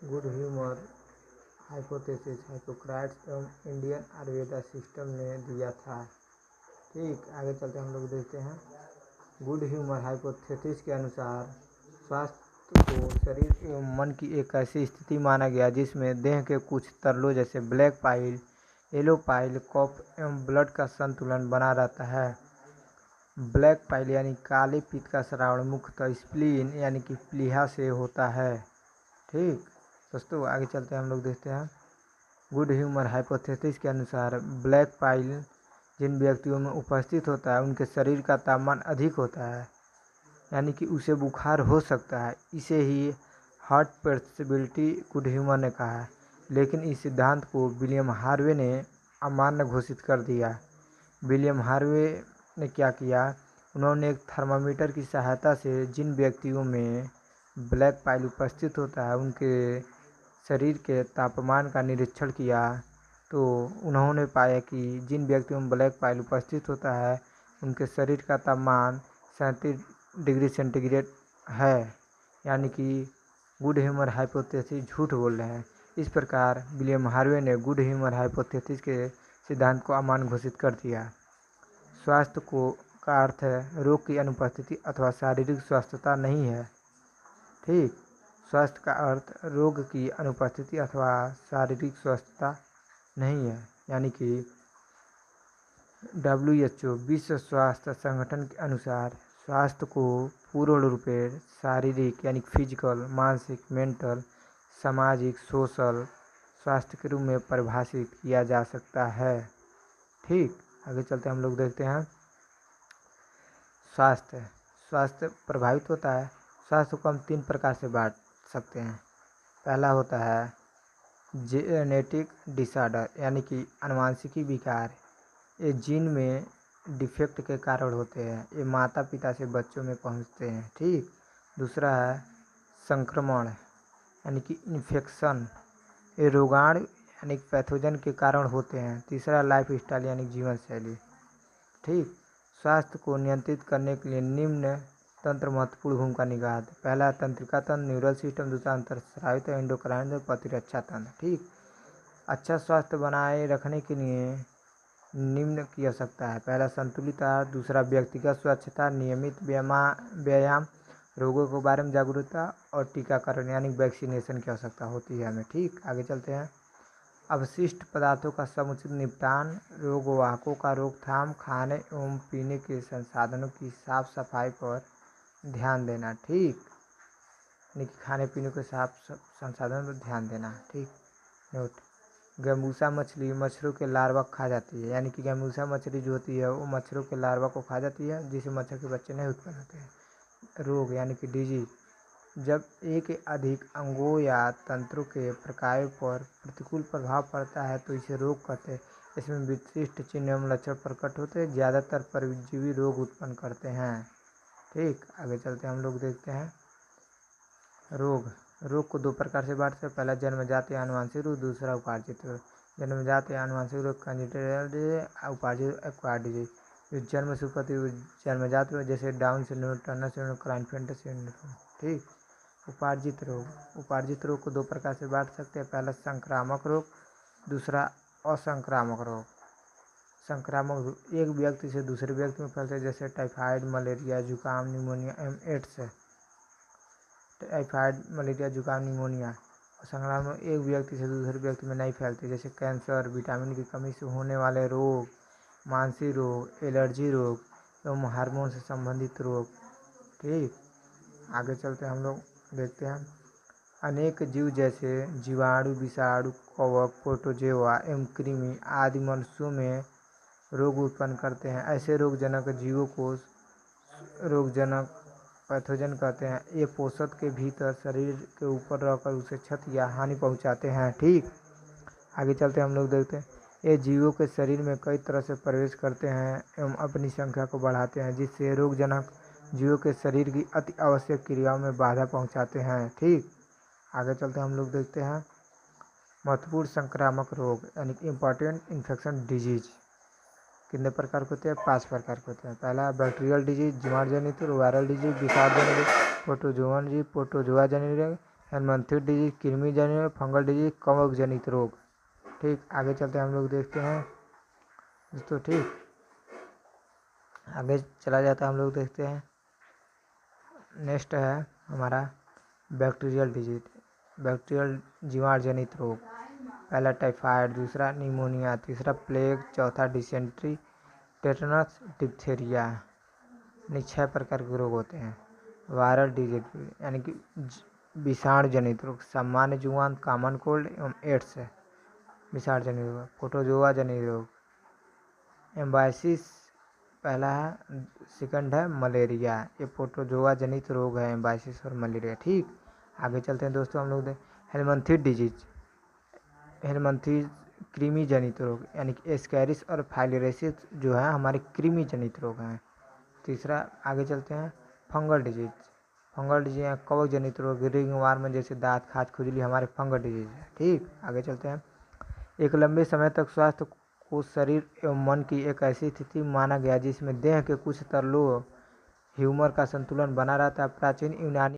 Good humour hypothesis Hippocrates एवं Indian Ayurveda system ने दिया था। ठीक, आगे चलते हम लोग देखते हैं। गुड ह्यूमर हाइपोथेसिस के अनुसार स्वास्थ्य को शरीर एवं मन की एक ऐसी स्थिति माना गया जिसमें देह के कुछ तरलों जैसे ब्लैक पाइल, येलो पाइल, कफ एवं ब्लड का संतुलन बना रहता है। ब्लैक पाइल यानी काले पित्त का श्रावण मुख्यतः स्प्लीन यानी कि प्लीहा से होता है। ठीक दोस्तों, आगे चलते हैं हम लोग देखते हैं। गुड ह्यूमर हाइपोथेसिस के अनुसार ब्लैक पाइल जिन व्यक्तियों में उपस्थित होता है उनके शरीर का तापमान अधिक होता है, यानी कि उसे बुखार हो सकता है। इसे ही हार्ट पॉसिबिलिटी गुड ह्यूमर ने कहा है, लेकिन इस सिद्धांत को विलियम हार्वे ने अमान्य घोषित कर दिया। विलियम हार्वे ने क्या किया, उन्होंने एक थर्मामीटर की सहायता से जिन व्यक्तियों में ब्लैक पाइल उपस्थित होता है उनके शरीर के तापमान का निरीक्षण किया, तो उन्होंने पाया कि जिन व्यक्तियों में ब्लैक पाइल उपस्थित होता है उनके शरीर का तापमान 37 डिग्री सेंटीग्रेड है, यानी कि गुड ह्यूमर हाइपोथेसिस झूठ बोल रहे हैं। इस प्रकार विलियम हार्वे ने गुड ह्यूमर हाइपोथेसिस के सिद्धांत को अमान्य घोषित कर दिया। स्वास्थ्य का अर्थ है रोग की अनुपस्थिति अथवा शारीरिक स्वस्थता नहीं है। ठीक, स्वास्थ्य का अर्थ रोग की अनुपस्थिति अथवा शारीरिक स्वस्थता नहीं है, यानी कि WHO विश्व स्वास्थ्य संगठन के अनुसार स्वास्थ्य को पूर्ण रूप से शारीरिक यानी फिजिकल, मानसिक, मेंटल, सामाजिक, सोशल स्वास्थ्य के रूप में परिभाषित किया जा सकता है। ठीक, आगे चलते हम लोग देखते हैं। स्वास्थ्य प्रभावित होता है। स्वास्थ्य को हम 3 प्रकार से बांट सकते हैं। पहला होता है जेनेटिक डिसऑर्डर, यानी कि आनुवांशिकी विकार। ये जीन में डिफेक्ट के कारण होते हैं, ये माता पिता से बच्चों में पहुंचते हैं। ठीक, दूसरा है संक्रमण यानी कि इन्फेक्शन, ये रोगाणु यानी पैथोजन के कारण होते हैं। तीसरा लाइफ स्टाइल यानी जीवन शैली। ठीक, स्वास्थ्य को नियंत्रित करने के लिए निम्न तंत्र महत्वपूर्ण भूमिका निभाते। पहला तंत्रिका तंत्र, न्यूरल सिस्टम। दूसरा अंतःस्रावी तंत्र, एंडोक्राइन तंत्र, प्रतिरक्षा तंत्र। ठीक, अच्छा स्वास्थ्य बनाए रखने के लिए निम्न की आवश्यकता है। पहला संतुलित आहार, दूसरा व्यक्तिगत स्वच्छता, नियमित व्यायाम, रोगों के बारे में जागरूकता और टीकाकरण यानी वैक्सीनेशन की आवश्यकता होती है हमें। ठीक, आगे चलते हैं। अवशिष्ट पदार्थों का समुचित निपटान, रोगवाहकों का रोकथाम, खाने एवं पीने के संसाधनों की साफ सफाई पर ध्यान देना। ठीक, यानी कि खाने पीने के साफ संसाधनों पर ध्यान देना। ठीक, नोट, गैम्बूसा मछली मच्छरों के लार्वा खा जाती है, यानी कि गैम्बूसा मछली जो होती है वो मच्छरों के लार्वा को खा जाती है, जिससे मच्छर के बच्चे नहीं उत्पन्न होते हैं। रोग यानी कि डिजीज, जब एक अधिक अंगों या तंत्रों के प्रकारों पर प्रतिकूल प्रभाव पड़ता है तो इसे रोग कहते हैं। इसमें विशिष्ट चिन्ह एवं लक्षण प्रकट होते हैं, ज़्यादातर परजीवी रोग उत्पन्न करते हैं। ठीक, आगे चलते हम लोग देखते हैं। रोग को 2 प्रकार से बांटते हैं। पहला जन्मजात या आनुवंशिक रोग, दूसरा उपार्जित रोग। जन्मजात या आनुवंशिक रोग कंजेनिटल डिजीज, उपार्जित एक्वायर्ड डिजीज। जो जन्म से उत्पत्ति जन्मजात रोग जैसे down syndrome, Turner syndrome, Klinefelter syndrome. ठीक, उपार्जित रोग को 2 प्रकार से बांट सकते हैं। पहला संक्रामक रोग, दूसरा असंक्रामक रोग। संक्रामक रोग एक व्यक्ति से दूसरे व्यक्ति में फैलते हैं, जैसे टाइफाइड, मलेरिया, जुकाम, निमोनिया एवं एड्स। टाइफाइड, मलेरिया, जुकाम, निमोनिया। और संक्रामक एक व्यक्ति से दूसरे व्यक्ति में नहीं फैलते, जैसे कैंसर, विटामिन की कमी से होने वाले रोग, मानसिक रोग, एलर्जी रोग एवं हार्मोन से संबंधित रोग। ठीक, आगे चलते हम लोग देखते हैं। अनेक जीव जैसे जीवाणु, विषाणु, कवक, प्रोटोजोआ एवं कृमि आदि मनुष्यों में रोग उत्पन्न करते हैं। ऐसे रोगजनक जीवों को रोगजनक पैथोजन कहते हैं। ये पोषक के भीतर शरीर के ऊपर रहकर उसे क्षति या हानि पहुंचाते हैं। ठीक, आगे चलते हम लोग देखते हैं। ये जीवों के शरीर में कई तरह से प्रवेश करते हैं एवं अपनी संख्या को बढ़ाते हैं, जिससे रोगजनक जीवों के शरीर की अति आवश्यक क्रियाओं में बाधा पहुंचाते हैं। ठीक, आगे चलते हम लोग देखते हैं। महत्वपूर्ण संक्रामक रोग यानी कि इम्पॉर्टेंट इन्फेक्शन डिजीज कितने प्रकार के होते हैं? 5 प्रकार के होते हैं। पहला बैक्टीरियल डिजीज, जीवाणु जनित रोग, वायरल डिजीज, विषाणु जनित रोग, प्रोटोजोआ जनित रोग, हेलमंथिस डिजीज कृमि जनित, फंगल डिजीज कवक जनित रोग। ठीक, आगे चलते हैं हम लोग देखते हैं दोस्तों। ठीक, आगे चला जाता है हम लोग देखते हैं। नेक्स्ट है हमारा बैक्टीरियल डिजीज, बैक्टीरियल जीवाणु जनित रोग। पहला टाइफाइड, दूसरा निमोनिया, तीसरा प्लेग, चौथा डिसेंट्री, टेटनस, डिप्थीरिया। 6 प्रकार के रोग होते हैं। वायरल डिजीज यानी कि विषाणु जनित रोग, सामान्य जुकाम, कॉमन कोल्ड एवं एड्स है विषाणु जनित रोग। प्रोटोजोआ जनित रोग, एम्बाइसिस पहला है, सेकंड है मलेरिया। ये प्रोटोजोआ जनित रोग है, एम्बाइसिस और मलेरिया। ठीक, आगे चलते हैं दोस्तों हम लोग हेलमंथिस डिजीज, हेलमंथिस कृमि जनित रोग यानी कि एस्कैरिस और फाइलेरियासिस जो है हमारे कृमि जनित रोग हैं। तीसरा आगे चलते हैं फंगल डिजीज, फंगल डिजीज या कवक जनित रोग, रिंगवर्म जैसे दांत, खाज, खुजली हमारे फंगल डिजीज है। ठीक, आगे चलते हैं। एक लंबे समय तक स्वास्थ्य को शरीर एवं मन की एक ऐसी स्थिति माना गया जिसमें देह के कुछ तरलों ह्यूमर का संतुलन बना रहता है। प्राचीन यूनानी